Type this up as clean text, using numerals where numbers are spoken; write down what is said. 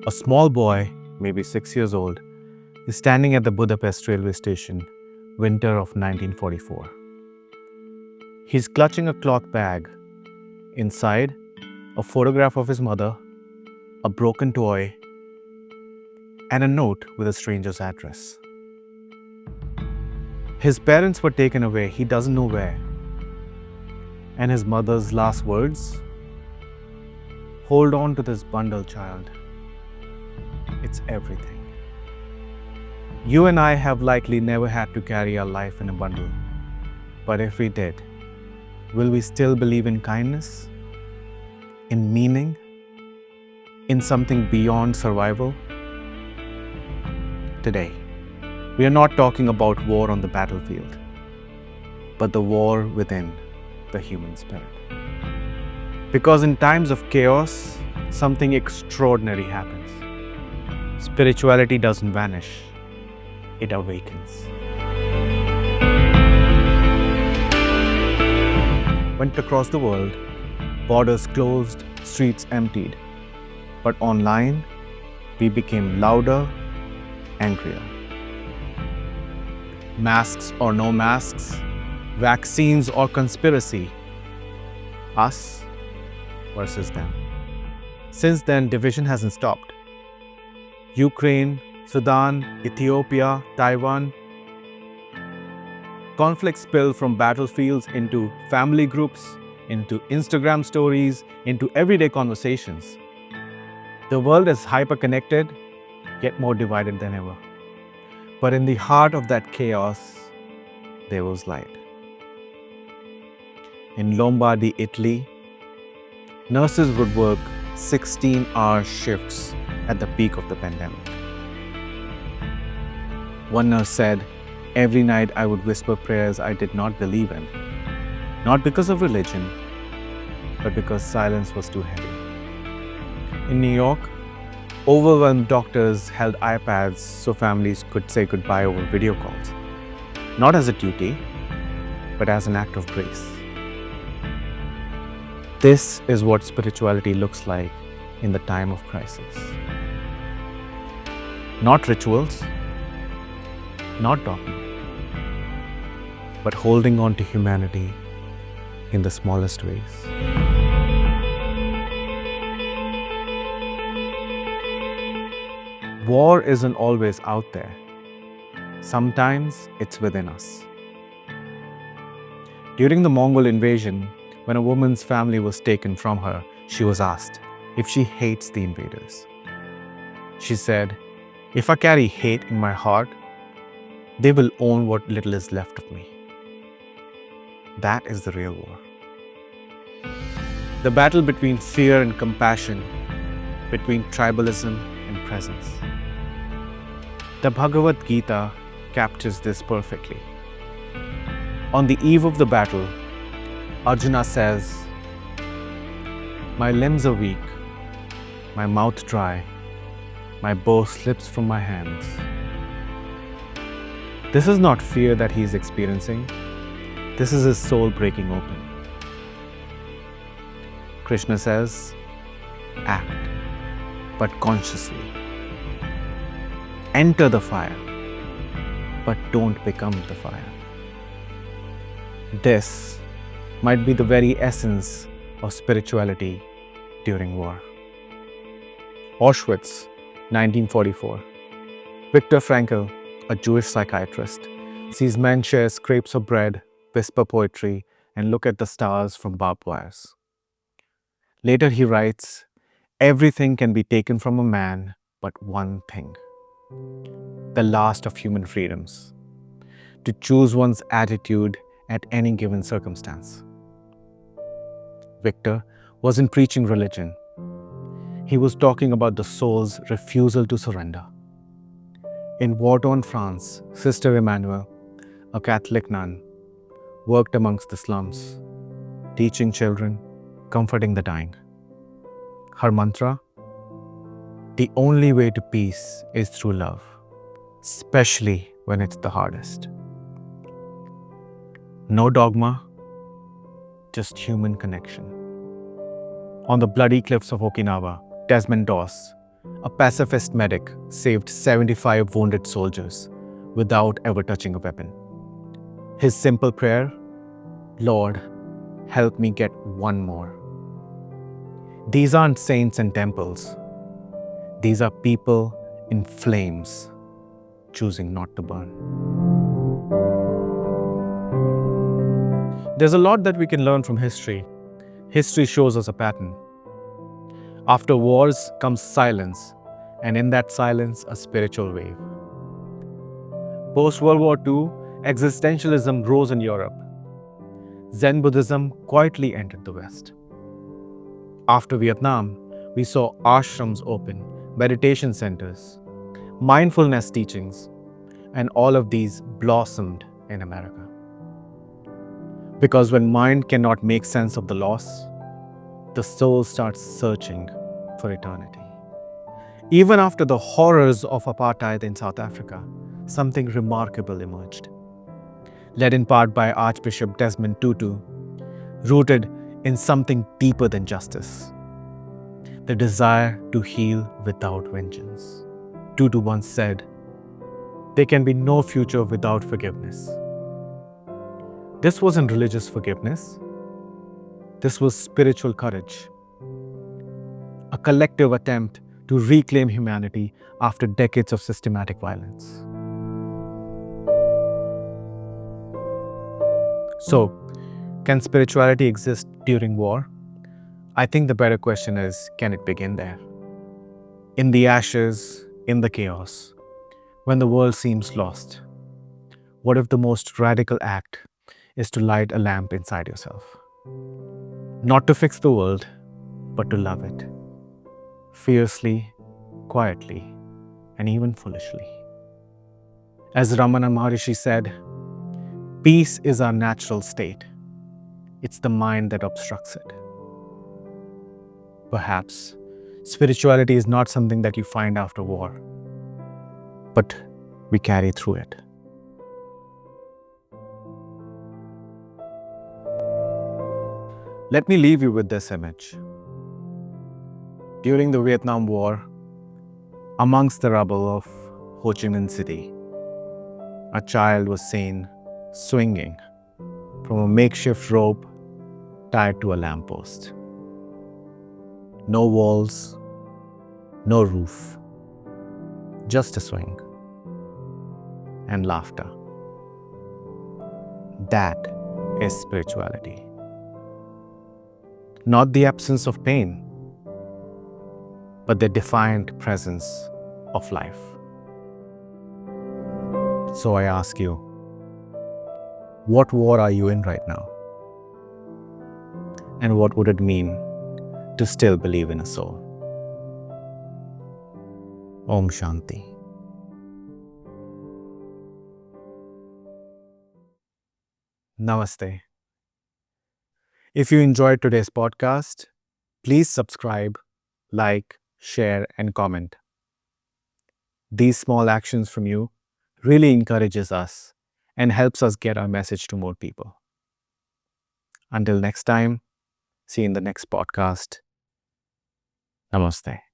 A small boy, maybe 6 years old, is standing at the Budapest railway station, winter of 1944. He's clutching a cloth bag. Inside, a photograph of his mother, a broken toy, and a note with a stranger's address. His parents were taken away, he doesn't know where. And his mother's last words? Hold on to this bundle, child. It's everything. You and I have likely never had to carry our life in a bundle. But if we did, will we still believe in kindness? In meaning? In something beyond survival? Today, we are not talking about war on the battlefield, but the war within the human spirit. Because in times of chaos, something extraordinary happens. Spirituality doesn't vanish, it awakens. Went across the world, borders closed, streets emptied. But online, we became louder, angrier. Masks or no masks, vaccines or conspiracy, us versus them. Since then, division hasn't stopped. Ukraine, Sudan, Ethiopia, Taiwan. Conflicts spill from battlefields into family groups, into Instagram stories, into everyday conversations. The world is hyper-connected, yet more divided than ever. But in the heart of that chaos, there was light. In Lombardy, Italy, nurses would work 16-hour shifts at the peak of the pandemic. One nurse said, "Every night I would whisper prayers I did not believe in, not because of religion, but because silence was too heavy." In New York, overwhelmed doctors held iPads so families could say goodbye over video calls, not as a duty, but as an act of grace. This is what spirituality looks like in the time of crisis. Not rituals, not dogma, but holding on to humanity in the smallest ways. War isn't always out there. Sometimes it's within us. During the Mongol invasion, when a woman's family was taken from her, she was asked if she hates the invaders. She said, "If I carry hate in my heart, they will own what little is left of me." That is the real war. The battle between fear and compassion, between tribalism and presence. The Bhagavad Gita captures this perfectly. On the eve of the battle, Arjuna says, "My limbs are weak, my mouth dry, my bow slips from my hands." This is not fear that he is experiencing. This is his soul breaking open. Krishna says, "Act, but consciously. Enter the fire, but don't become the fire." This might be the very essence of spirituality during war. Auschwitz, 1944. Viktor Frankl, a Jewish psychiatrist, sees men share scraps of bread, whisper poetry, and look at the stars from barbed wires. Later he writes, "Everything can be taken from a man but one thing, the last of human freedoms, to choose one's attitude at any given circumstance." Victor wasn't preaching religion. He was talking about the soul's refusal to surrender. In war-torn France, Sister Emmanuelle, a Catholic nun, worked amongst the slums, teaching children, comforting the dying. Her mantra, "The only way to peace is through love, especially when it's the hardest." No dogma, just human connection. On the bloody cliffs of Okinawa, Desmond Doss, A pacifist medic saved 75 wounded soldiers without ever touching a weapon. His simple prayer, Lord, help me get one more. These aren't saints in temples. These are people in flames choosing not to burn. There's a lot that we can learn from history. History shows us a pattern. After wars comes silence, and in that silence, a spiritual wave. Post World War II, existentialism rose in Europe. Zen Buddhism quietly entered the West. After Vietnam, we saw ashrams open, meditation centers, mindfulness teachings, and all of these blossomed in America. Because when mind cannot make sense of the loss, the soul starts searching for eternity. Even after the horrors of apartheid in South Africa, something remarkable emerged. Led in part by Archbishop Desmond Tutu, rooted in something deeper than justice, the desire to heal without vengeance. Tutu once said, "There can be no future without forgiveness." This wasn't religious forgiveness. This was spiritual courage, a collective attempt to reclaim humanity after decades of systematic violence. So, can spirituality exist during war? I think the better question is, can it begin there? In the ashes, in the chaos, when the world seems lost, what if the most radical act is to light a lamp inside yourself? Not to fix the world, but to love it. Fiercely, quietly, and even foolishly. As Ramana Maharishi said, peace is our natural state. It's the mind that obstructs it. Perhaps spirituality is not something that you find after war, but we carry through it. Let me leave you with this image. During the Vietnam War, amongst the rubble of Ho Chi Minh City, a child was seen swinging from a makeshift rope tied to a lamppost. No walls, no roof, just a swing and laughter. That is spirituality. Not the absence of pain, but the defiant presence of life. So I ask you, what war are you in right now? And what would it mean to still believe in a soul? Om Shanti. Namaste. If you enjoyed today's podcast, please subscribe, like, share, and comment. These small actions from you really encourages us and helps us get our message to more people. Until next time, see you in the next podcast. Namaste.